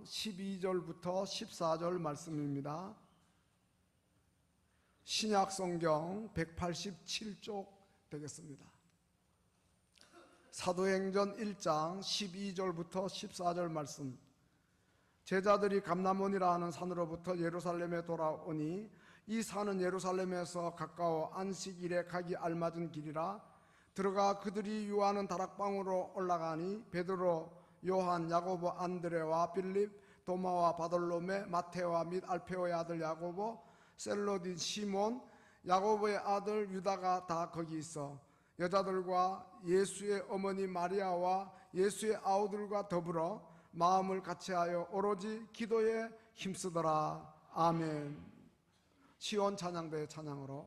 12절부터 14절 말씀입니다. 신약 성경 187쪽 되겠습니다. 사도행전 1장 12절부터 14절 말씀. 제자들이 감람원이라 하는 산으로부터 예루살렘에 돌아오니 이 산은 예루살렘에서 가까워 안식일에 가기 알맞은 길이라. 들어가 그들이 유하는 다락방으로 올라가니 베드로, 요한, 야고보, 안드레와 빌립, 도마와 바돌로메, 마테오와 및 알페오의 아들 야고보, 셀로딘 시몬, 야고보의 아들 유다가 다 거기 있어 여자들과 예수의 어머니 마리아와 예수의 아우들과 더불어 마음을 같이하여 오로지 기도에 힘쓰더라. 아멘. 시온 찬양대의 찬양으로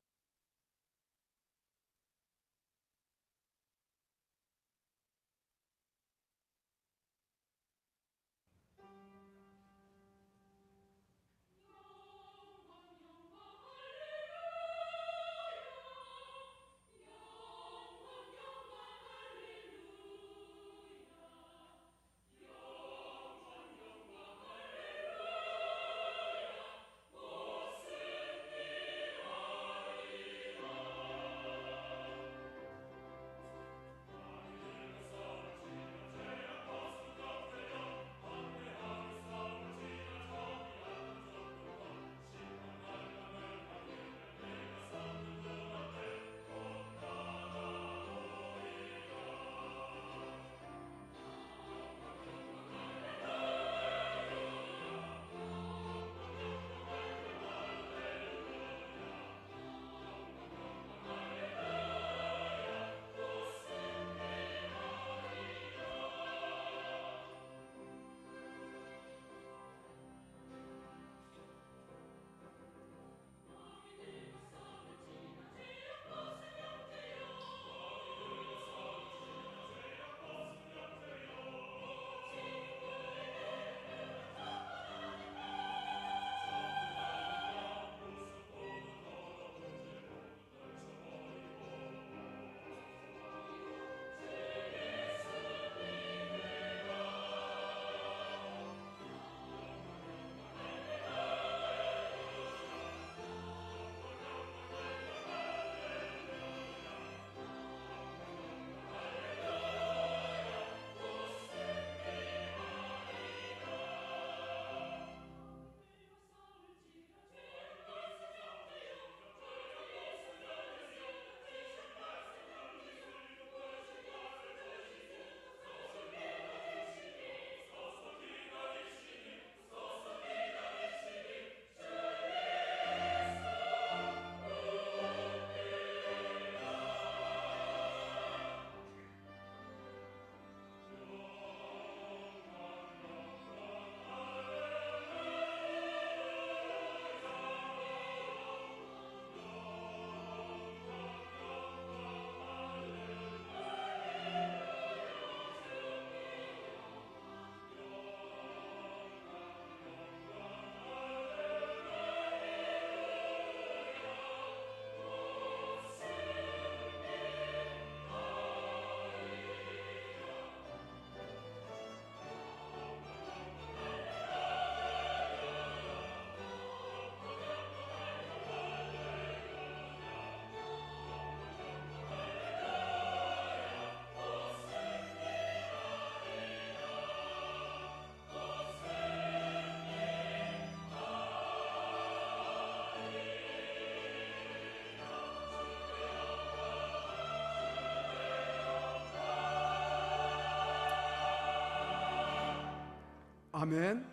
아멘.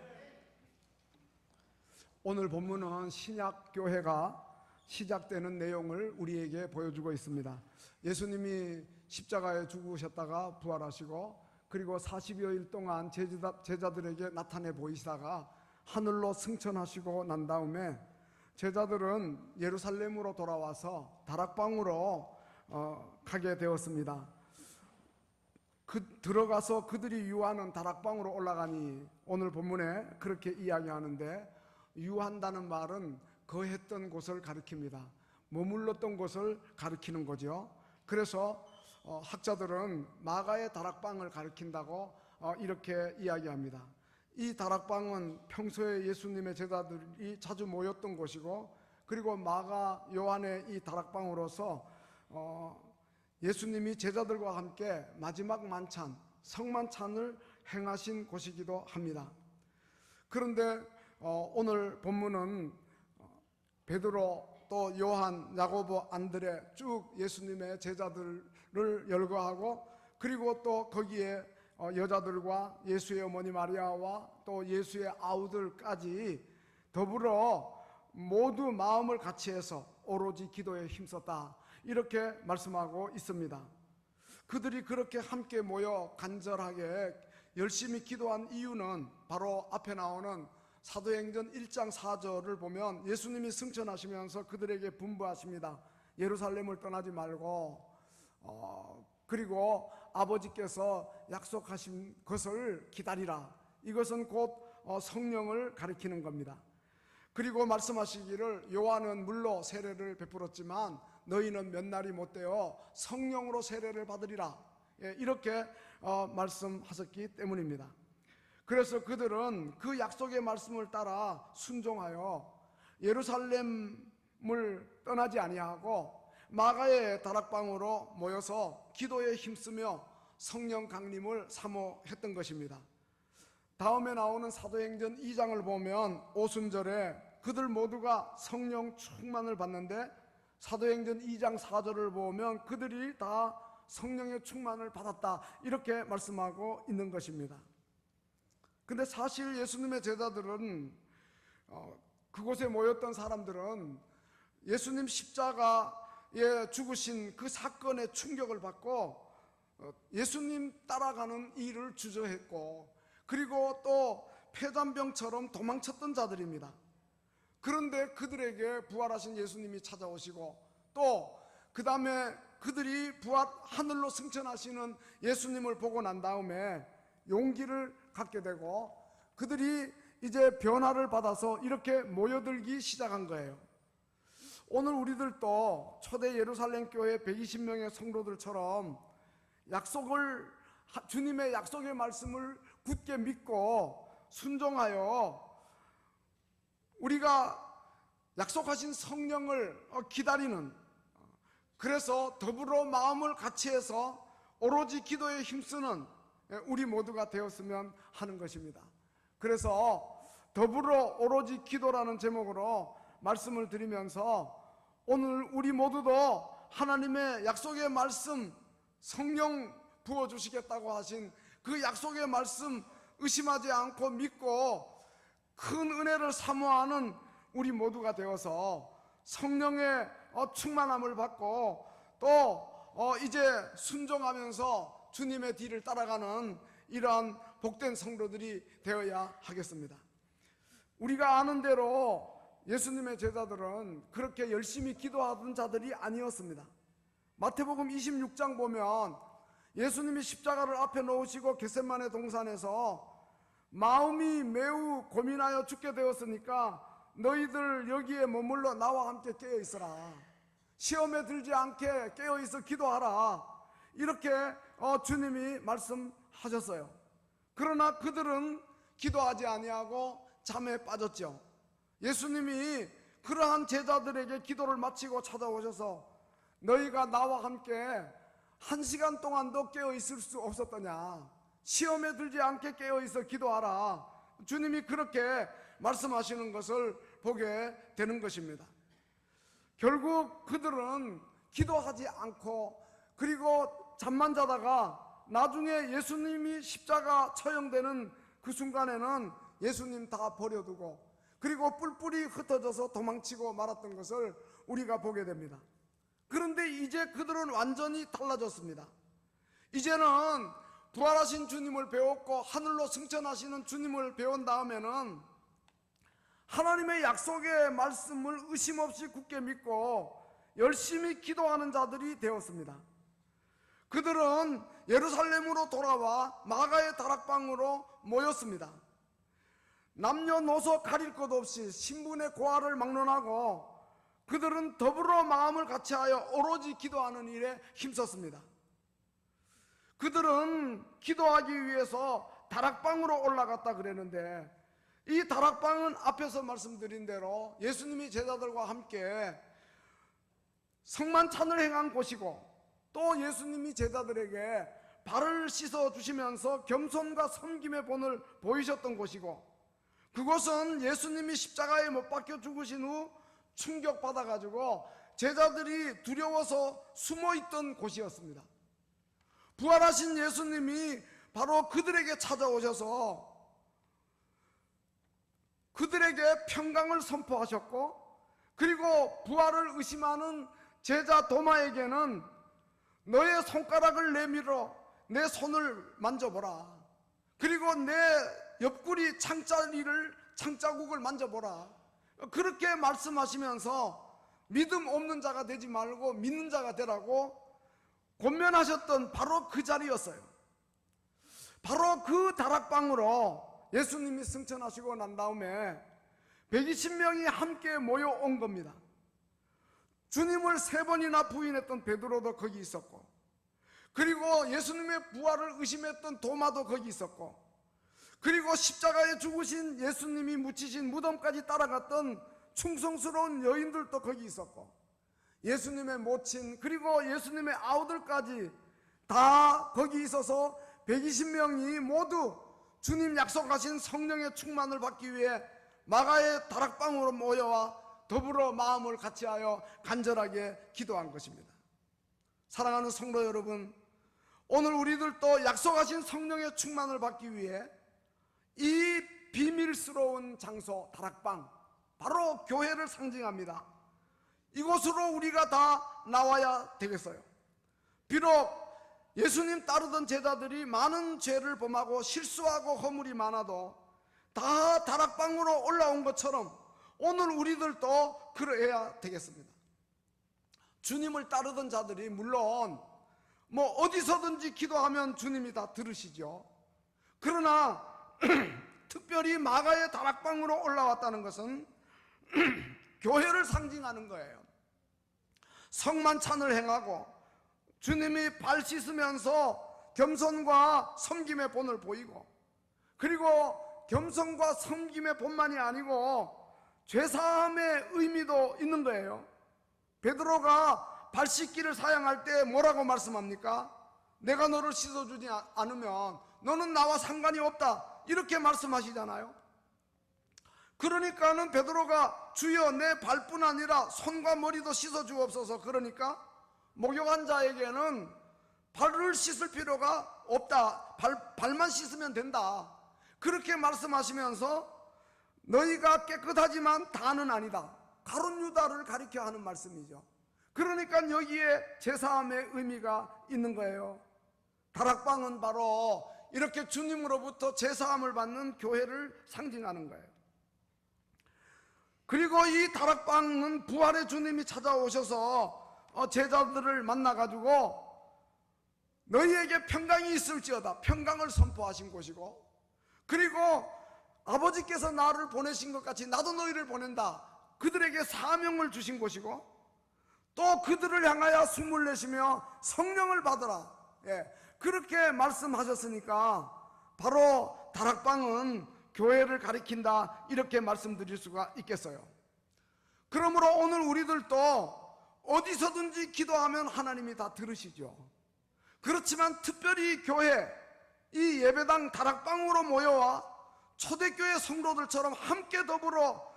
오늘 본문은 신약교회가 시작되는 내용을 우리에게 보여주고 있습니다. 예수님이 십자가에 죽으셨다가 부활하시고 그리고 40여일 동안 제자들에게 나타내 보이시다가 하늘로 승천하시고 난 다음에 제자들은 예루살렘으로 돌아와서 다락방으로 가게 되었습니다. 들어가서 그들이 유하는 다락방으로 올라가니 오늘 본문에 그렇게 이야기하는데, 유한다는 말은 거했던 곳을 가리킵니다. 머물렀던 곳을 가리키는 거죠. 그래서 학자들은 마가의 다락방을 가리킨다고 이렇게 이야기합니다. 이 다락방은 평소에 예수님의 제자들이 자주 모였던 곳이고, 그리고 마가 요한의 이 다락방으로서 예수님이 제자들과 함께 마지막 만찬, 성만찬을 행하신 곳이기도 합니다. 그런데 오늘 본문은 베드로, 또 요한, 야고보, 안드레 쭉 예수님의 제자들을 열거하고, 그리고 또 거기에 여자들과 예수의 어머니 마리아와 또 예수의 아우들까지 더불어 모두 마음을 같이해서 오로지 기도에 힘썼다, 이렇게 말씀하고 있습니다. 그들이 그렇게 함께 모여 간절하게 열심히 기도한 이유는 바로 앞에 나오는 사도행전 1장 4절을 보면 예수님이 승천하시면서 그들에게 분부하십니다. 예루살렘을 떠나지 말고 그리고 아버지께서 약속하신 것을 기다리라. 이것은 곧 성령을 가리키는 겁니다. 그리고 말씀하시기를 요한은 물로 세례를 베풀었지만 너희는 몇 날이 못되어 성령으로 세례를 받으리라, 이렇게 말씀하셨기 때문입니다. 그래서 그들은 그 약속의 말씀을 따라 순종하여 예루살렘을 떠나지 아니하고 마가의 다락방으로 모여서 기도에 힘쓰며 성령 강림을 사모했던 것입니다. 다음에 나오는 사도행전 2장을 보면 오순절에 그들 모두가 성령 충만을 받는데, 사도행전 2장 4절을 보면 그들이 다 성령의 충만을 받았다, 이렇게 말씀하고 있는 것입니다. 근데 사실 예수님의 제자들은 그곳에 모였던 사람들은 예수님 십자가에 죽으신 그 사건의 충격을 받고 예수님 따라가는 일을 주저했고, 그리고 또 폐잔병처럼 도망쳤던 자들입니다. 그런데 그들에게 부활하신 예수님이 찾아오시고, 또 그 다음에 그들이 하늘로 승천하시는 예수님을 보고 난 다음에 용기를 갖게 되고, 그들이 이제 변화를 받아서 이렇게 모여들기 시작한 거예요. 오늘 우리들도 초대 예루살렘 교회 120명의 성도들처럼 주님의 약속의 말씀을 굳게 믿고 순종하여 우리가 약속하신 성령을 기다리는, 그래서 더불어 마음을 같이해서 오로지 기도에 힘쓰는 우리 모두가 되었으면 하는 것입니다. 그래서 더불어 오로지 기도라는 제목으로 말씀을 드리면서 오늘 우리 모두도 하나님의 약속의 말씀, 성령 부어주시겠다고 하신 그 약속의 말씀 의심하지 않고 믿고 큰 은혜를 사모하는 우리 모두가 되어서 성령의 충만함을 받고 또 이제 순종하면서 주님의 뒤를 따라가는 이러한 복된 성도들이 되어야 하겠습니다. 우리가 아는 대로 예수님의 제자들은 그렇게 열심히 기도하던 자들이 아니었습니다. 마태복음 26장 보면 예수님이 십자가를 앞에 놓으시고 겟세마네 동산에서 마음이 매우 고민하여 죽게 되었으니까 너희들 여기에 머물러 나와 함께 깨어 있어라, 시험에 들지 않게 깨어 있어 기도하라, 이렇게 주님이 말씀하셨어요. 그러나 그들은 기도하지 아니하고 잠에 빠졌죠. 예수님이 그러한 제자들에게 기도를 마치고 찾아오셔서 너희가 나와 함께 1시간 동안도 깨어 있을 수 없었더냐, 시험에 들지 않게 깨어 있어 기도하라, 주님이 그렇게 말씀하시는 것을 보게 되는 것입니다. 결국 그들은 기도하지 않고 그리고 잠만 자다가 나중에 예수님이 십자가 처형되는 그 순간에는 예수님 다 버려두고 그리고 뿔뿔이 흩어져서 도망치고 말았던 것을 우리가 보게 됩니다. 그런데 이제 그들은 완전히 달라졌습니다. 이제는 부활하신 주님을 배웠고 하늘로 승천하시는 주님을 배운 다음에는 하나님의 약속의 말씀을 의심 없이 굳게 믿고 열심히 기도하는 자들이 되었습니다. 그들은 예루살렘으로 돌아와 마가의 다락방으로 모였습니다. 남녀노소 가릴 것 없이 신분의 고하를 막론하고 그들은 더불어 마음을 같이하여 오로지 기도하는 일에 힘썼습니다. 그들은 기도하기 위해서 다락방으로 올라갔다 그랬는데, 이 다락방은 앞에서 말씀드린 대로 예수님이 제자들과 함께 성만찬을 행한 곳이고, 또 예수님이 제자들에게 발을 씻어 주시면서 겸손과 섬김의 본을 보이셨던 곳이고, 그곳은 예수님이 십자가에 못 박혀 죽으신 후 충격받아가지고 제자들이 두려워서 숨어있던 곳이었습니다. 부활하신 예수님이 바로 그들에게 찾아오셔서 그들에게 평강을 선포하셨고, 그리고 부활을 의심하는 제자 도마에게는 너의 손가락을 내밀어 내 손을 만져보라, 그리고 내 옆구리 창자국을 만져보라, 그렇게 말씀하시면서 믿음 없는 자가 되지 말고 믿는 자가 되라고 권면하셨던 바로 그 자리였어요. 바로 그 다락방으로 예수님이 승천하시고 난 다음에 120명이 함께 모여온 겁니다. 주님을 3번이나 부인했던 베드로도 거기 있었고, 그리고 예수님의 부활을 의심했던 도마도 거기 있었고, 그리고 십자가에 죽으신 예수님이 묻히신 무덤까지 따라갔던 충성스러운 여인들도 거기 있었고, 예수님의 모친 그리고 예수님의 아우들까지 다 거기 있어서 120명이 모두 주님 약속하신 성령의 충만을 받기 위해 마가의 다락방으로 모여와 더불어 마음을 같이하여 간절하게 기도한 것입니다. 사랑하는 성도 여러분, 오늘 우리들도 약속하신 성령의 충만을 받기 위해 이 비밀스러운 장소 다락방, 바로 교회를 상징합니다. 이곳으로 우리가 다 나와야 되겠어요. 비록 예수님 따르던 제자들이 많은 죄를 범하고 실수하고 허물이 많아도 다 다락방으로 올라온 것처럼 오늘 우리들도 그러해야 되겠습니다. 주님을 따르던 자들이 물론 어디서든지 기도하면 주님이 다 들으시죠. 그러나 특별히 마가의 다락방으로 올라왔다는 것은 교회를 상징하는 거예요. 성만찬을 행하고 주님이 발 씻으면서 겸손과 섬김의 본을 보이고, 그리고 겸손과 섬김의 본만이 아니고 죄사함의 의미도 있는 거예요. 베드로가 발 씻기를 사양할 때 뭐라고 말씀합니까? 내가 너를 씻어주지 않으면 너는 나와 상관이 없다, 이렇게 말씀하시잖아요. 그러니까는 베드로가 주여 내 발뿐 아니라 손과 머리도 씻어주옵소서, 그러니까 목욕한 자에게는 발을 씻을 필요가 없다, 발만 씻으면 된다, 그렇게 말씀하시면서 너희가 깨끗하지만 다는 아니다, 가룟 유다를 가리켜 하는 말씀이죠. 그러니까 여기에 제사함의 의미가 있는 거예요. 다락방은 바로 이렇게 주님으로부터 제사함을 받는 교회를 상징하는 거예요. 그리고 이 다락방은 부활의 주님이 찾아오셔서 제자들을 만나가지고 너희에게 평강이 있을지어다, 평강을 선포하신 곳이고, 그리고 아버지께서 나를 보내신 것 같이 나도 너희를 보낸다, 그들에게 사명을 주신 곳이고, 또 그들을 향하여 숨을 내쉬며 성령을 받으라, 그렇게 말씀하셨으니까 바로 다락방은 교회를 가리킨다, 이렇게 말씀드릴 수가 있겠어요. 그러므로 오늘 우리들도 어디서든지 기도하면 하나님이 다 들으시죠. 그렇지만 특별히 교회, 이 예배당 다락방으로 모여와 초대교회 성도들처럼 함께 더불어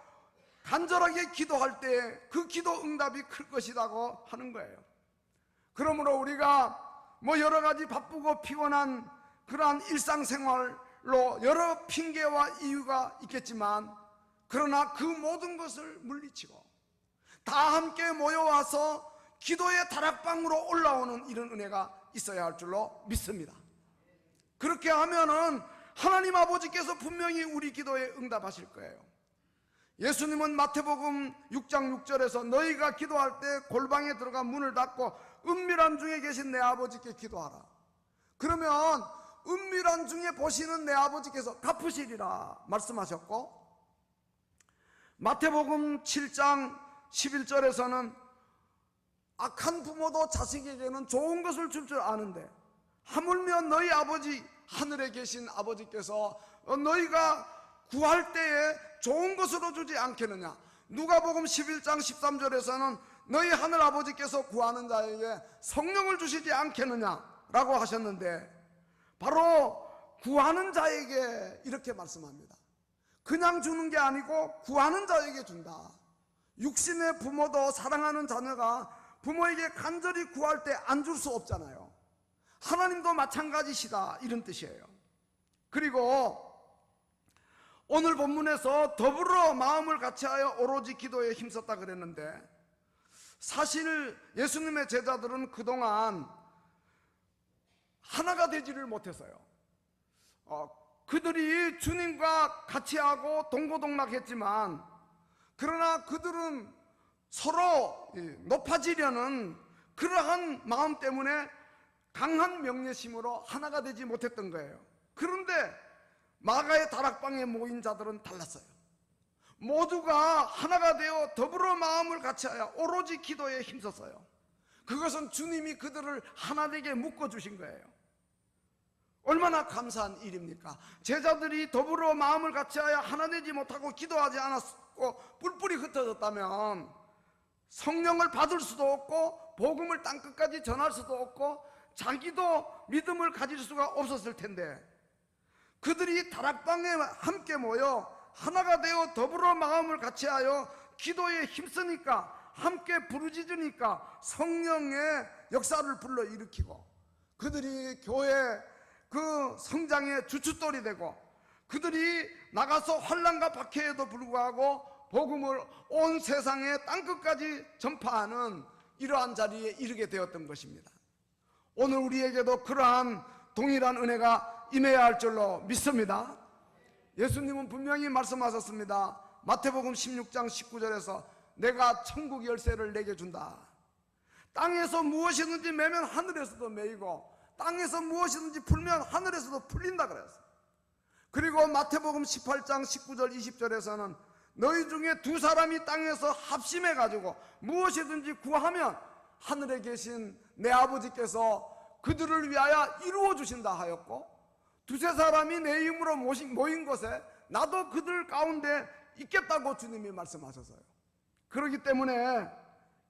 간절하게 기도할 때 그 기도 응답이 클 것이라고 하는 거예요. 그러므로 우리가 여러 가지 바쁘고 피곤한 그러한 일상생활로 여러 핑계와 이유가 있겠지만, 그러나 그 모든 것을 물리치고 다 함께 모여와서 기도의 다락방으로 올라오는 이런 은혜가 있어야 할 줄로 믿습니다. 그렇게 하면은 하나님 아버지께서 분명히 우리 기도에 응답하실 거예요. 예수님은 마태복음 6장 6절에서 너희가 기도할 때 골방에 들어가 문을 닫고 은밀한 중에 계신 내 아버지께 기도하라, 그러면 은밀한 중에 보시는 내 아버지께서 갚으시리라 말씀하셨고, 마태복음 7장 11절에서는 악한 부모도 자식에게는 좋은 것을 줄 줄 아는데 하물며 너희 아버지 하늘에 계신 아버지께서 너희가 구할 때에 좋은 것으로 주지 않겠느냐. 누가복음 11장 13절에서는 너희 하늘 아버지께서 구하는 자에게 성령을 주시지 않겠느냐라고 하셨는데, 바로 구하는 자에게 이렇게 말씀합니다. 그냥 주는 게 아니고 구하는 자에게 준다. 육신의 부모도 사랑하는 자녀가 부모에게 간절히 구할 때 안 줄 수 없잖아요. 하나님도 마찬가지시다, 이런 뜻이에요. 그리고 오늘 본문에서 더불어 마음을 같이하여 오로지 기도에 힘썼다 그랬는데, 사실 예수님의 제자들은 그동안 하나가 되지를 못했어요. 그들이 주님과 같이 하고 동고동락했지만, 그러나 그들은 서로 높아지려는 그러한 마음 때문에 강한 명예심으로 하나가 되지 못했던 거예요. 그런데 마가의 다락방에 모인 자들은 달랐어요. 모두가 하나가 되어 더불어 마음을 같이하여 오로지 기도에 힘썼어요. 그것은 주님이 그들을 하나 되게 묶어주신 거예요. 얼마나 감사한 일입니까? 제자들이 더불어 마음을 같이하여 하나 되지 못하고 기도하지 않았고 뿔뿔이 흩어졌다면 성령을 받을 수도 없고 복음을 땅끝까지 전할 수도 없고 자기도 믿음을 가질 수가 없었을 텐데, 그들이 다락방에 함께 모여 하나가 되어 더불어 마음을 같이하여 기도에 힘쓰니까, 함께 부르짖으니까 성령의 역사를 불러일으키고, 그들이 교회 그 성장의 주춧돌이 되고, 그들이 나가서 환난과 박해에도 불구하고 복음을 온 세상의 땅끝까지 전파하는 이러한 자리에 이르게 되었던 것입니다. 오늘 우리에게도 그러한 동일한 은혜가 임해야 할 줄로 믿습니다. 예수님은 분명히 말씀하셨습니다. 마태복음 16장 19절에서 내가 천국 열쇠를 내게 준다. 땅에서 무엇이든지 매면 하늘에서도 매이고 땅에서 무엇이든지 풀면 하늘에서도 풀린다 그랬어요. 그리고 마태복음 18장 19절 20절에서는 너희 중에 두 사람이 땅에서 합심해 가지고 무엇이든지 구하면 하늘에 계신 내 아버지께서 그들을 위하여 이루어 주신다 하였고, 두세 사람이 내 이름으로 모인 곳에 나도 그들 가운데 있겠다고 주님이 말씀하셨어요. 그렇기 때문에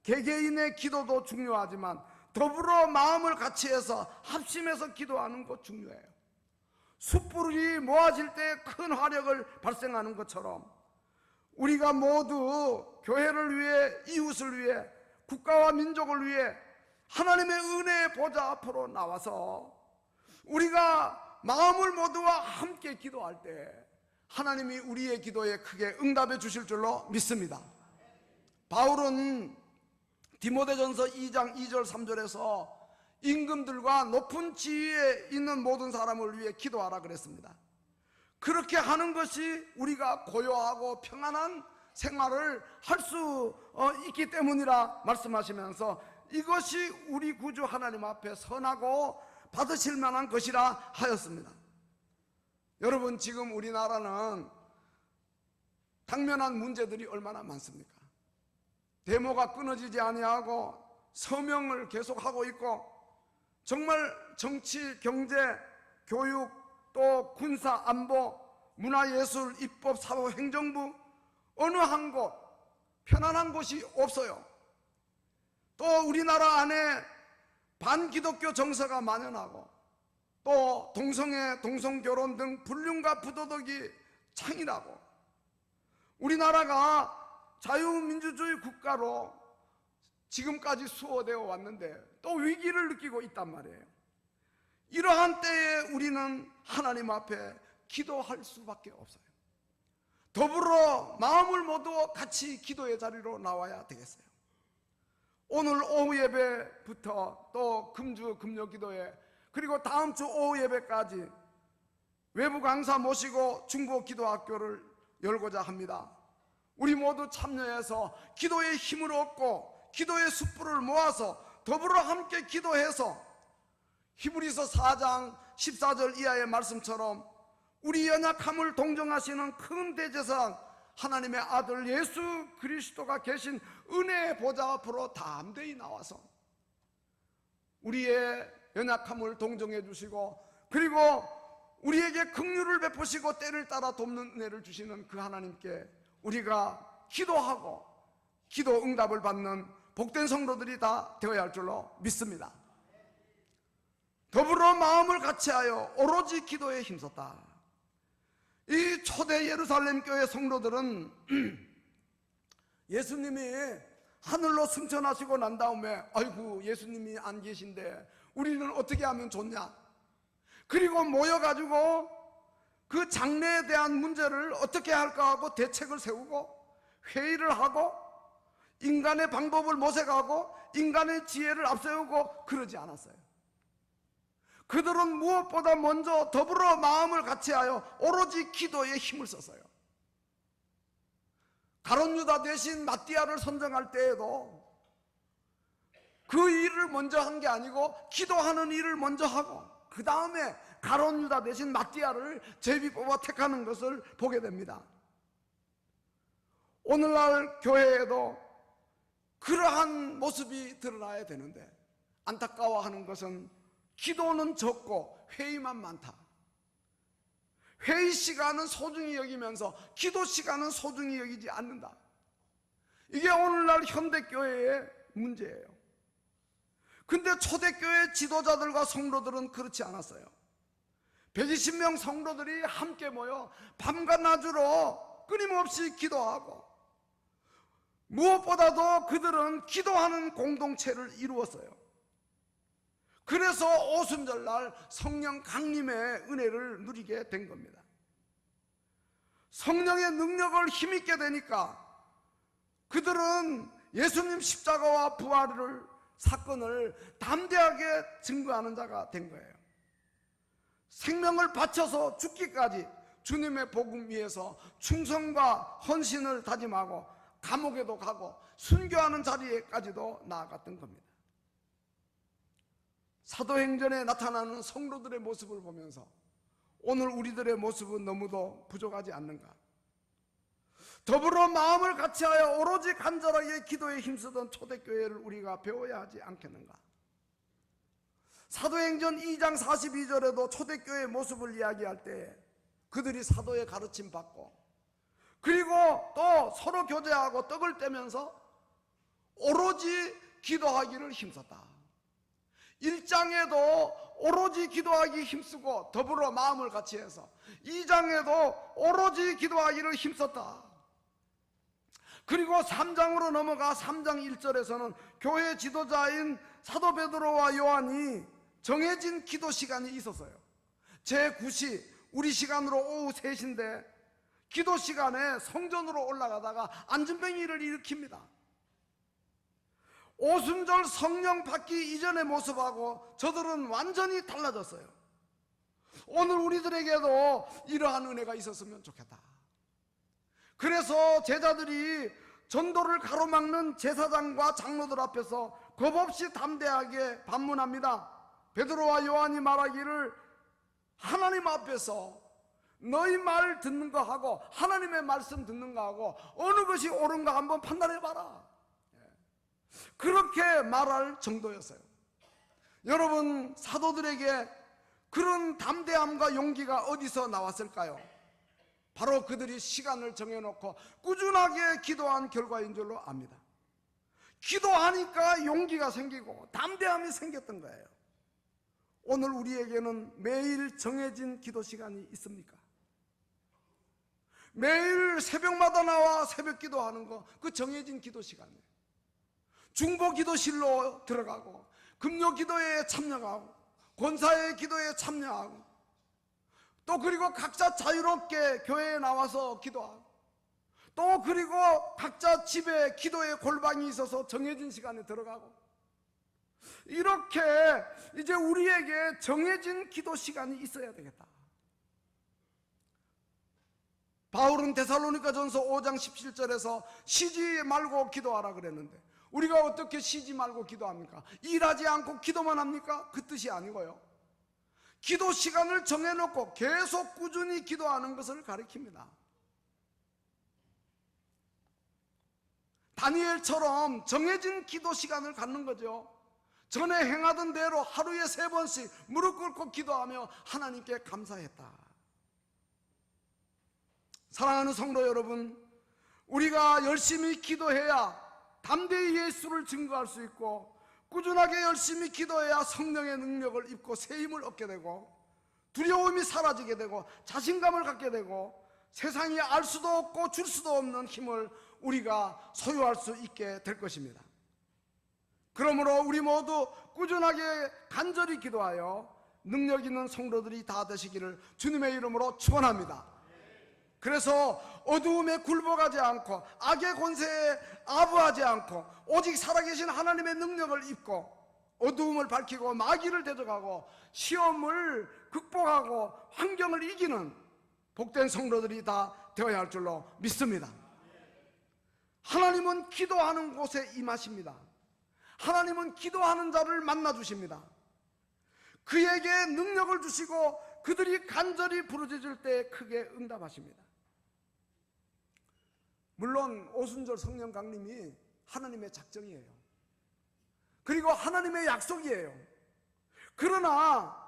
개개인의 기도도 중요하지만 더불어 마음을 같이해서 합심해서 기도하는 것 중요해요. 숯불이 모아질 때 큰 화력을 발생하는 것처럼 우리가 모두 교회를 위해, 이웃을 위해, 국가와 민족을 위해 하나님의 은혜의 보좌 앞으로 나와서 우리가 마음을 모두와 함께 기도할 때 하나님이 우리의 기도에 크게 응답해 주실 줄로 믿습니다. 바울은 디모데전서 2장 2절 3절에서 임금들과 높은 지위에 있는 모든 사람을 위해 기도하라 그랬습니다. 그렇게 하는 것이 우리가 고요하고 평안한 생활을 할 수 있기 때문이라 말씀하시면서 이것이 우리 구주 하나님 앞에 선하고 받으실 만한 것이라 하였습니다. 여러분, 지금 우리나라는 당면한 문제들이 얼마나 많습니까? 데모가 끊어지지 아니하고 서명을 계속하고 있고, 정말 정치, 경제, 교육, 또 군사, 안보, 문화예술, 입법, 사법, 행정부 어느 한 곳 편안한 곳이 없어요. 또 우리나라 안에 반기독교 정서가 만연하고, 또 동성애, 동성결혼 등 불륜과 부도덕이 창이라고, 우리나라가 자유민주주의 국가로 지금까지 수호되어 왔는데 또 위기를 느끼고 있단 말이에요. 이러한 때에 우리는 하나님 앞에 기도할 수밖에 없어요. 더불어 마음을 모두 같이 기도의 자리로 나와야 되겠어요. 오늘 오후 예배부터 또 금주 금요 기도회, 그리고 다음 주 오후 예배까지 외부 강사 모시고 중보 기도학교를 열고자 합니다. 우리 모두 참여해서 기도의 힘을 얻고 기도의 숯불을 모아서 더불어 함께 기도해서 히브리서 4장 14절 이하의 말씀처럼 우리 연약함을 동정하시는 큰 대제사장 하나님의 아들 예수 그리스도가 계신 은혜의 보좌 앞으로 담대히 나와서 우리의 연약함을 동정해 주시고, 그리고 우리에게 긍휼을 베푸시고 때를 따라 돕는 은혜를 주시는 그 하나님께 우리가 기도하고 기도 응답을 받는 복된 성도들이 다 되어야 할 줄로 믿습니다. 더불어 마음을 같이하여 오로지 기도에 힘썼다. 이 초대 예루살렘 교회 성도들은 예수님이 하늘로 승천하시고 난 다음에 아이고 예수님이 안 계신데 우리는 어떻게 하면 좋냐, 그리고 모여가지고 그 장래에 대한 문제를 어떻게 할까 하고 대책을 세우고 회의를 하고 인간의 방법을 모색하고 인간의 지혜를 앞세우고 그러지 않았어요. 그들은 무엇보다 먼저 더불어 마음을 같이하여 오로지 기도에 힘을 썼어요. 가룟 유다 대신 마띠아를 선정할 때에도 그 일을 먼저 한 게 아니고 기도하는 일을 먼저 하고 그 다음에 가룟 유다 대신 마띠아를 제비 뽑아 택하는 것을 보게 됩니다. 오늘날 교회에도 그러한 모습이 드러나야 되는데 안타까워하는 것은 기도는 적고 회의만 많다. 회의 시간은 소중히 여기면서 기도 시간은 소중히 여기지 않는다. 이게 오늘날 현대교회의 문제예요. 근데 초대교회 지도자들과 성도들은 그렇지 않았어요. 120명 성도들이 함께 모여 밤과 낮으로 끊임없이 기도하고 무엇보다도 그들은 기도하는 공동체를 이루었어요. 그래서 오순절날 성령 강림의 은혜를 누리게 된 겁니다. 성령의 능력을 힘있게 되니까 그들은 예수님 십자가와 부활을 사건을 담대하게 증거하는 자가 된 거예요. 생명을 바쳐서 죽기까지 주님의 복음 위해서 충성과 헌신을 다짐하고 감옥에도 가고 순교하는 자리에까지도 나아갔던 겁니다. 사도행전에 나타나는 성도들의 모습을 보면서 오늘 우리들의 모습은 너무도 부족하지 않는가? 더불어 마음을 같이하여 오로지 간절하게 기도에 힘쓰던 초대교회를 우리가 배워야 하지 않겠는가? 사도행전 2장 42절에도 초대교회의 모습을 이야기할 때 그들이 사도의 가르침 받고 그리고 또 서로 교제하고 떡을 떼면서 오로지 기도하기를 힘썼다. 1장에도 오로지 기도하기 힘쓰고 더불어 마음을 같이해서 2장에도 오로지 기도하기를 힘썼다. 그리고 3장으로 넘어가 3장 1절에서는 교회 지도자인 사도 베드로와 요한이 정해진 기도 시간이 있었어요. 제9시 우리 시간으로 오후 3시인데 기도 시간에 성전으로 올라가다가 안전뱅이를 일으킵니다. 오순절 성령 받기 이전의 모습하고 저들은 완전히 달라졌어요. 오늘 우리들에게도 이러한 은혜가 있었으면 좋겠다. 그래서 제자들이 전도를 가로막는 제사장과 장로들 앞에서 겁없이 담대하게 반문합니다. 베드로와 요한이 말하기를 하나님 앞에서 너희 말 듣는 거 하고 하나님의 말씀 듣는 거 하고 어느 것이 옳은가 한번 판단해봐라. 그렇게 말할 정도였어요. 여러분, 사도들에게 그런 담대함과 용기가 어디서 나왔을까요? 바로 그들이 시간을 정해놓고 꾸준하게 기도한 결과인 줄로 압니다. 기도하니까 용기가 생기고 담대함이 생겼던 거예요. 오늘 우리에게는 매일 정해진 기도 시간이 있습니까? 매일 새벽마다 나와 새벽 기도하는 거, 그 정해진 기도 시간이에요. 중보 기도실로 들어가고 금요 기도에 참여하고 권사의 기도에 참여하고 또 그리고 각자 자유롭게 교회에 나와서 기도하고 또 그리고 각자 집에 기도의 골방이 있어서 정해진 시간에 들어가고 이렇게 이제 우리에게 정해진 기도 시간이 있어야 되겠다. 바울은 데살로니가전서 5장 17절에서 쉬지 말고 기도하라 그랬는데 우리가 어떻게 쉬지 말고 기도합니까? 일하지 않고 기도만 합니까? 그 뜻이 아니고요. 기도 시간을 정해놓고 계속 꾸준히 기도하는 것을 가리킵니다. 다니엘처럼 정해진 기도 시간을 갖는 거죠. 전에 행하던 대로 하루에 3번씩 무릎 꿇고 기도하며 하나님께 감사했다. 사랑하는 성도 여러분, 우리가 열심히 기도해야 담대히 예수를 증거할 수 있고, 꾸준하게 열심히 기도해야 성령의 능력을 입고 새 힘을 얻게 되고, 두려움이 사라지게 되고, 자신감을 갖게 되고, 세상이 알 수도 없고 줄 수도 없는 힘을 우리가 소유할 수 있게 될 것입니다. 그러므로 우리 모두 꾸준하게 간절히 기도하여 능력 있는 성도들이 다 되시기를 주님의 이름으로 축원합니다. 그래서 어두움에 굴복하지 않고 악의 권세에 아부하지 않고 오직 살아계신 하나님의 능력을 입고 어두움을 밝히고 마귀를 대적하고 시험을 극복하고 환경을 이기는 복된 성도들이 다 되어야 할 줄로 믿습니다. 하나님은 기도하는 곳에 임하십니다. 하나님은 기도하는 자를 만나 주십니다. 그에게 능력을 주시고 그들이 간절히 부르짖을 때 크게 응답하십니다. 물론 오순절 성령 강림이 하나님의 작정이에요. 그리고 하나님의 약속이에요. 그러나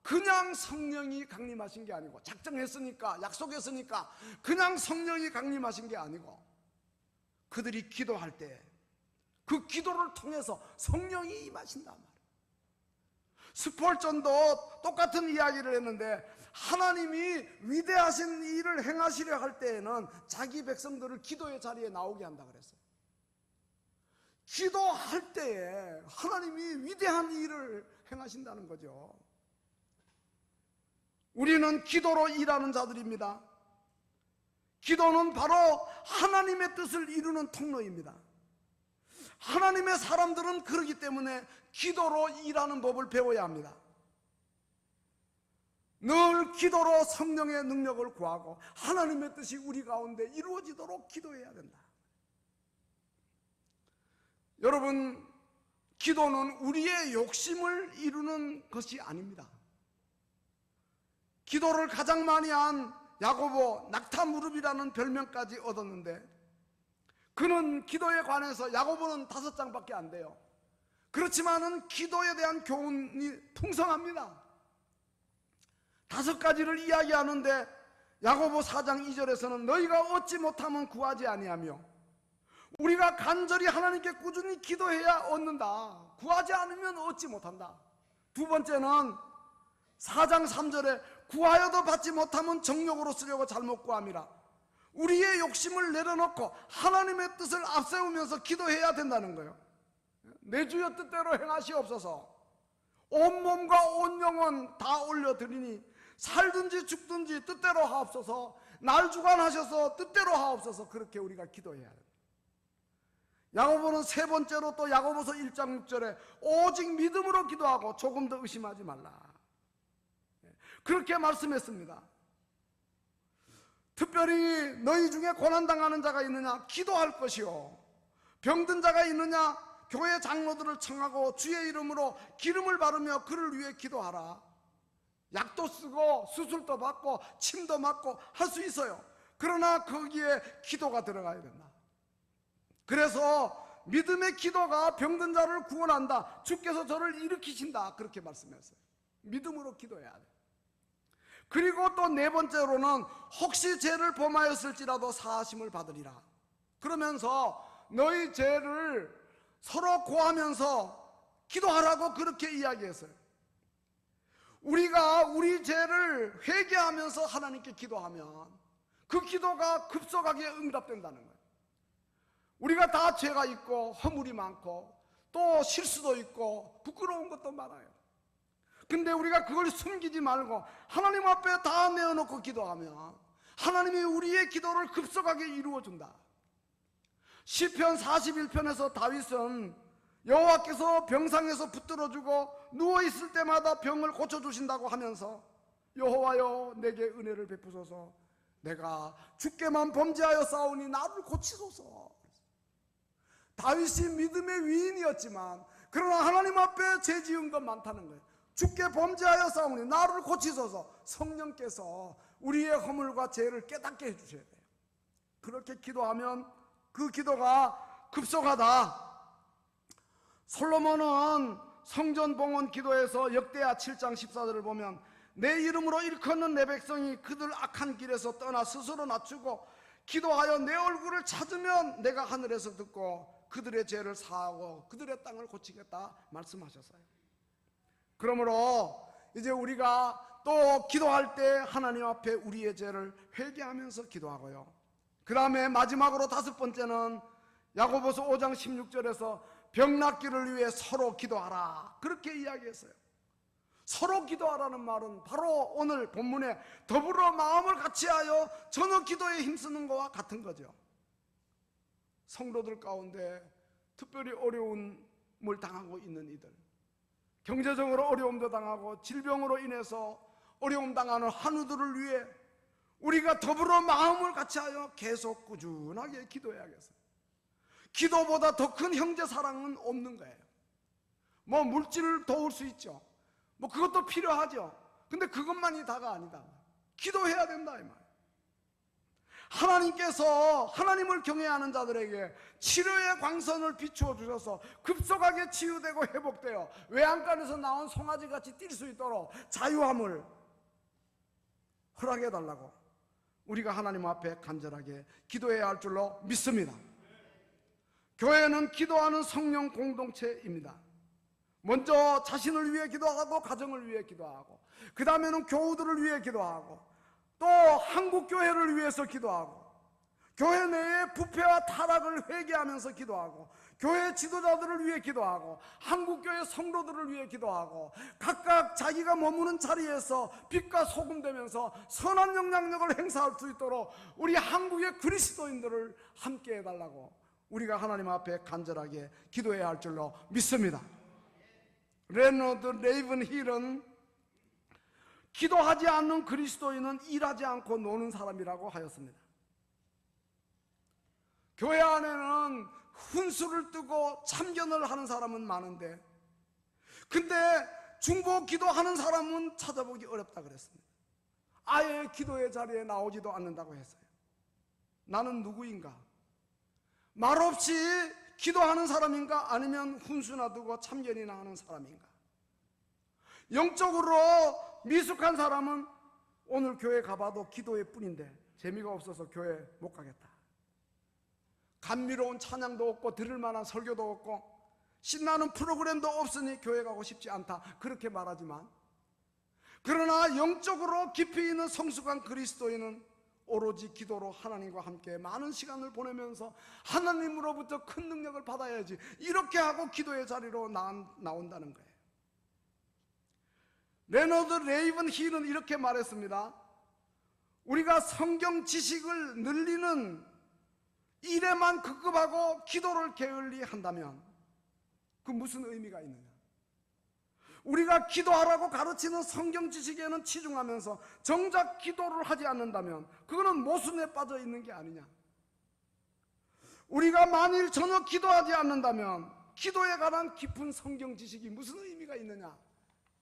그냥 성령이 강림하신 게 아니고, 작정했으니까, 약속했으니까 그냥 성령이 강림하신 게 아니고, 그들이 기도할 때 그 기도를 통해서 성령이 임하신단 말이에요. 스폴전도 똑같은 이야기를 했는데, 하나님이 위대하신 일을 행하시려 할 때에는 자기 백성들을 기도의 자리에 나오게 한다 그랬어요. 기도할 때에 하나님이 위대한 일을 행하신다는 거죠. 우리는 기도로 일하는 자들입니다. 기도는 바로 하나님의 뜻을 이루는 통로입니다. 하나님의 사람들은 그러기 때문에 기도로 일하는 법을 배워야 합니다. 늘 기도로 성령의 능력을 구하고 하나님의 뜻이 우리 가운데 이루어지도록 기도해야 된다. 여러분, 기도는 우리의 욕심을 이루는 것이 아닙니다. 기도를 가장 많이 한 야고보, 낙타무릎이라는 별명까지 얻었는데, 그는 기도에 관해서, 야고보는 5장밖에 안 돼요. 그렇지만은 기도에 대한 교훈이 풍성합니다. 5가지를 이야기하는데, 야고보 4장 2절에서는 너희가 얻지 못하면 구하지 아니하며 우리가 간절히 하나님께 꾸준히 기도해야 얻는다. 구하지 않으면 얻지 못한다. 2번째는 4장 3절에 구하여도 받지 못하면 정욕으로 쓰려고 잘못 구함이라. 우리의 욕심을 내려놓고 하나님의 뜻을 앞세우면서 기도해야 된다는 거예요. 내 주여 뜻대로 행하시옵소서. 온 몸과 온 영혼 다 올려드리니 살든지 죽든지 뜻대로 하옵소서. 날 주관하셔서 뜻대로 하옵소서. 그렇게 우리가 기도해야 합니다. 야고보는 3번째로 또 야고보서 1장 6절에 오직 믿음으로 기도하고 조금 더 의심하지 말라. 그렇게 말씀했습니다. 특별히 너희 중에 고난당하는 자가 있느냐? 기도할 것이요. 병든 자가 있느냐? 교회 장로들을 청하고 주의 이름으로 기름을 바르며 그를 위해 기도하라. 약도 쓰고 수술도 받고 침도 맞고 할 수 있어요. 그러나 거기에 기도가 들어가야 된다. 그래서 믿음의 기도가 병든 자를 구원한다. 주께서 저를 일으키신다. 그렇게 말씀했어요. 믿음으로 기도해야 돼. 그리고 또 4번째로는 혹시 죄를 범하였을지라도 사하심을 받으리라. 그러면서 너희 죄를 서로 고하면서 기도하라고 그렇게 이야기했어요. 우리가 우리 죄를 회개하면서 하나님께 기도하면 그 기도가 급속하게 응답된다는 거예요. 우리가 다 죄가 있고 허물이 많고 또 실수도 있고 부끄러운 것도 많아요. 근데 우리가 그걸 숨기지 말고 하나님 앞에 다 내어놓고 기도하면 하나님이 우리의 기도를 급속하게 이루어준다. 시편 41편에서 다윗은 여호와께서 병상에서 붙들어주고 누워있을 때마다 병을 고쳐주신다고 하면서 여호와여 내게 은혜를 베푸소서. 내가 주께만 범죄하여 싸우니 나를 고치소서. 다윗이 믿음의 위인이었지만 그러나 하나님 앞에 죄 지은 건 많다는 거예요. 주께 범죄하여 싸우니 나를 고치소서. 성령께서 우리의 허물과 죄를 깨닫게 해주셔야 돼요. 그렇게 기도하면 그 기도가 급속하다. 솔로몬은 성전 봉헌 기도에서 역대하 7장 14절을 보면 내 이름으로 일컫는 내 백성이 그들 악한 길에서 떠나 스스로 낮추고 기도하여 내 얼굴을 찾으면 내가 하늘에서 듣고 그들의 죄를 사하고 그들의 땅을 고치겠다 말씀하셨어요. 그러므로 이제 우리가 또 기도할 때 하나님 앞에 우리의 죄를 회개하면서 기도하고요. 그 다음에 마지막으로 5번째는 야고보서 5장 16절에서 병 낫기를 위해 서로 기도하라 그렇게 이야기했어요. 서로 기도하라는 말은 바로 오늘 본문에 더불어 마음을 같이하여 전혀 기도에 힘쓰는 것과 같은 거죠. 성도들 가운데 특별히 어려움을 당하고 있는 이들, 경제적으로 어려움도 당하고 질병으로 인해서 어려움 당하는 한우들을 위해 우리가 더불어 마음을 같이하여 계속 꾸준하게 기도해야겠어요. 기도보다 더 큰 형제 사랑은 없는 거예요. 뭐 물질을 도울 수 있죠. 뭐 그것도 필요하죠. 근데 그것만이 다가 아니다. 기도해야 된다 이 말. 하나님께서 하나님을 경외하는 자들에게 치료의 광선을 비추어 주셔서 급속하게 치유되고 회복되어 외양간에서 나온 송아지같이 뛸 수 있도록 자유함을 허락해 달라고 우리가 하나님 앞에 간절하게 기도해야 할 줄로 믿습니다. 교회는 기도하는 성령 공동체입니다. 먼저 자신을 위해 기도하고 가정을 위해 기도하고 그 다음에는 교우들을 위해 기도하고 또 한국교회를 위해서 기도하고 교회 내의 부패와 타락을 회개하면서 기도하고 교회 지도자들을 위해 기도하고 한국교회 성도들을 위해 기도하고 각각 자기가 머무는 자리에서 빛과 소금 되면서 선한 영향력을 행사할 수 있도록 우리 한국의 그리스도인들을 함께 해달라고 우리가 하나님 앞에 간절하게 기도해야 할 줄로 믿습니다. 레너드 레이븐 힐은 기도하지 않는 그리스도인은 일하지 않고 노는 사람이라고 하였습니다. 교회 안에는 훈수를 뜨고 참견을 하는 사람은 많은데 근데 중보 기도하는 사람은 찾아보기 어렵다 그랬습니다. 아예 기도의 자리에 나오지도 않는다고 했어요. 나는 누구인가? 말없이 기도하는 사람인가 아니면 훈수나 두고 참견이나 하는 사람인가? 영적으로 미숙한 사람은 오늘 교회 가봐도 기도의 뿐인데 재미가 없어서 교회 못 가겠다. 감미로운 찬양도 없고 들을 만한 설교도 없고 신나는 프로그램도 없으니 교회 가고 싶지 않다 그렇게 말하지만 그러나 영적으로 깊이 있는 성숙한 그리스도인은 오로지 기도로 하나님과 함께 많은 시간을 보내면서 하나님으로부터 큰 능력을 받아야지 이렇게 하고 기도의 자리로 나온다는 거예요. 레너드 레이븐 힐은 이렇게 말했습니다. 우리가 성경 지식을 늘리는 일에만 급급하고 기도를 게을리 한다면 그 무슨 의미가 있느냐? 우리가 기도하라고 가르치는 성경 지식에는 치중하면서 정작 기도를 하지 않는다면 그거는 모순에 빠져 있는 게 아니냐? 우리가 만일 전혀 기도하지 않는다면 기도에 관한 깊은 성경 지식이 무슨 의미가 있느냐?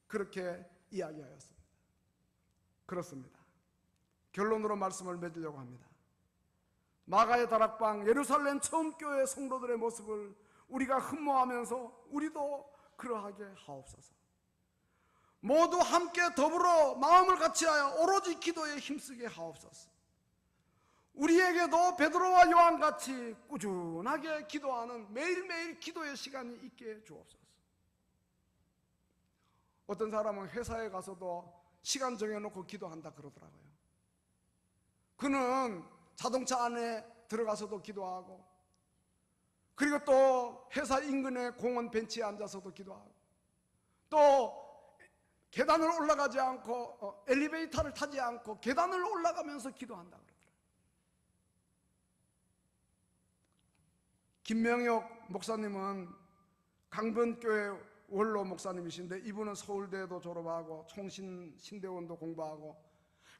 그렇게 이야기하였습니다. 그렇습니다. 결론으로 말씀을 맺으려고 합니다. 마가의 다락방 예루살렘 처음 교회 성도들의 모습을 우리가 흠모하면서 우리도 그러하게 하옵소서. 모두 함께 더불어 마음을 같이하여 오로지 기도에 힘쓰게 하옵소서. 우리에게도 베드로와 요한같이 꾸준하게 기도하는 매일매일 기도의 시간이 있게 주옵소서. 어떤 사람은 회사에 가서도 시간 정해놓고 기도한다 그러더라고요. 그는 자동차 안에 들어가서도 기도하고 그리고 또 회사 인근의 공원 벤치에 앉아서도 기도하고 또 계단을 올라가지 않고 엘리베이터를 타지 않고 계단을 올라가면서 기도한다 그러더라고요. 김명혁 목사님은 강변교회 원로 목사님이신데 이분은 서울대도 졸업하고 총신 신대원도 공부하고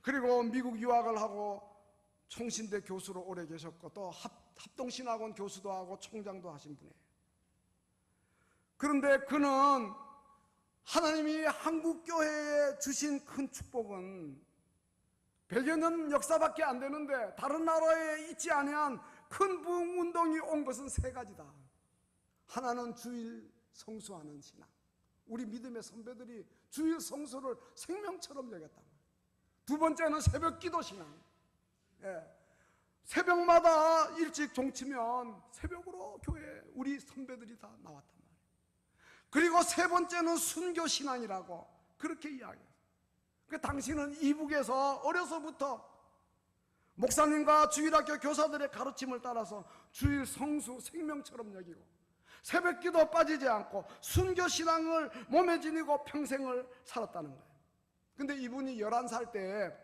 그리고 미국 유학을 하고 총신대 교수로 오래 계셨고 또 합동신학원 교수도 하고 총장도 하신 분이에요. 그런데 그는 하나님이 한국교회에 주신 큰 축복은 100여 년 역사밖에 안 되는데 다른 나라에 있지 아니한 큰 부흥운동이 온 것은 3가지다. 하나는 주일 성수하는 신앙, 우리 믿음의 선배들이 주일 성수를 생명처럼 여겼단 말이에요. 두 번째는 새벽 기도 신앙. 새벽마다 일찍 종치면 새벽으로 교회에 우리 선배들이 다 나왔단 말이에요. 그리고 세 번째는 순교 신앙이라고 그렇게 이야기해요. 당신은 이북에서 어려서부터 목사님과 주일학교 교사들의 가르침을 따라서 주일 성수 생명처럼 여기고 새벽 기도 빠지지 않고 순교 신앙을 몸에 지니고 평생을 살았다는 거예요. 근데 이분이 11살 때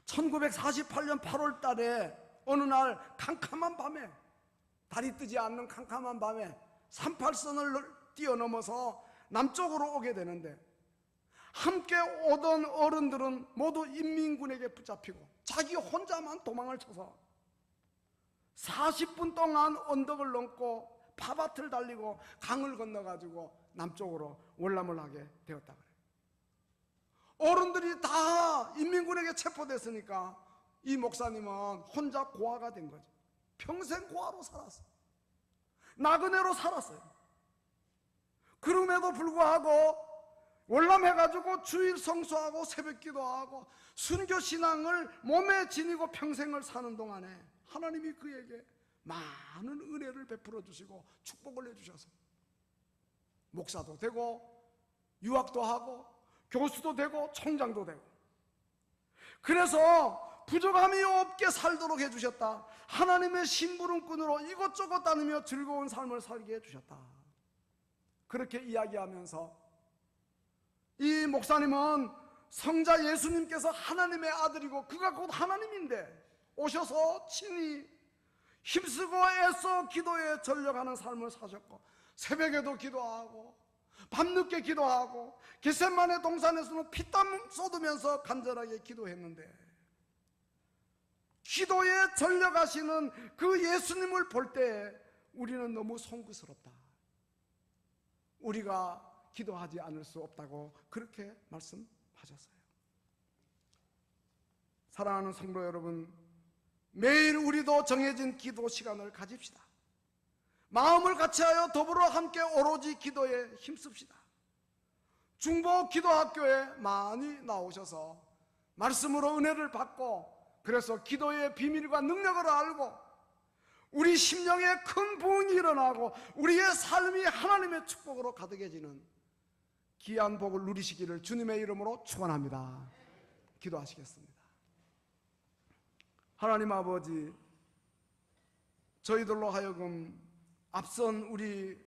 1948년 8월 달에 어느 날 캄캄한 밤에, 달이 뜨지 않는 캄캄한 밤에 38선을 뛰어넘어서 남쪽으로 오게 되는데, 함께 오던 어른들은 모두 인민군에게 붙잡히고 자기 혼자만 도망을 쳐서 40분 동안 언덕을 넘고 파밭을 달리고 강을 건너가지고 남쪽으로 월남을 하게 되었다 그래요. 어른들이 다 인민군에게 체포됐으니까 이 목사님은 혼자 고아가 된 거죠. 평생 고아로 살았어요. 나그네로 살았어요. 그럼에도 불구하고 월남해가지고 주일 성수하고 새벽 기도하고 순교 신앙을 몸에 지니고 평생을 사는 동안에 하나님이 그에게 많은 은혜를 베풀어 주시고 축복을 해주셔서 목사도 되고 유학도 하고 교수도 되고 총장도 되고, 그래서 부족함이 없게 살도록 해주셨다. 하나님의 심부름꾼으로 이것저것 다니며 즐거운 삶을 살게 해주셨다. 그렇게 이야기하면서 이 목사님은 성자 예수님께서 하나님의 아들이고 그가 곧 하나님인데 오셔서 친히 힘쓰고 애써 기도에 전력하는 삶을 사셨고, 새벽에도 기도하고 밤늦게 기도하고 겟세마네 동산에서는 피땀 쏟으면서 간절하게 기도했는데, 기도에 전력하시는 그 예수님을 볼 때 우리는 너무 송구스럽다. 우리가 기도하지 않을 수 없다고 그렇게 말씀하셨어요. 사랑하는 성도 여러분, 매일 우리도 정해진 기도 시간을 가집시다. 마음을 같이하여 더불어 함께 오로지 기도에 힘씁시다. 중보 기도학교에 많이 나오셔서 말씀으로 은혜를 받고, 그래서 기도의 비밀과 능력을 알고 우리 심령에 큰 부흥이 일어나고 우리의 삶이 하나님의 축복으로 가득해지는 귀한 복을 누리시기를 주님의 이름으로 축원합니다. 기도하시겠습니다. 하나님 아버지, 저희들로 하여금 앞선 우리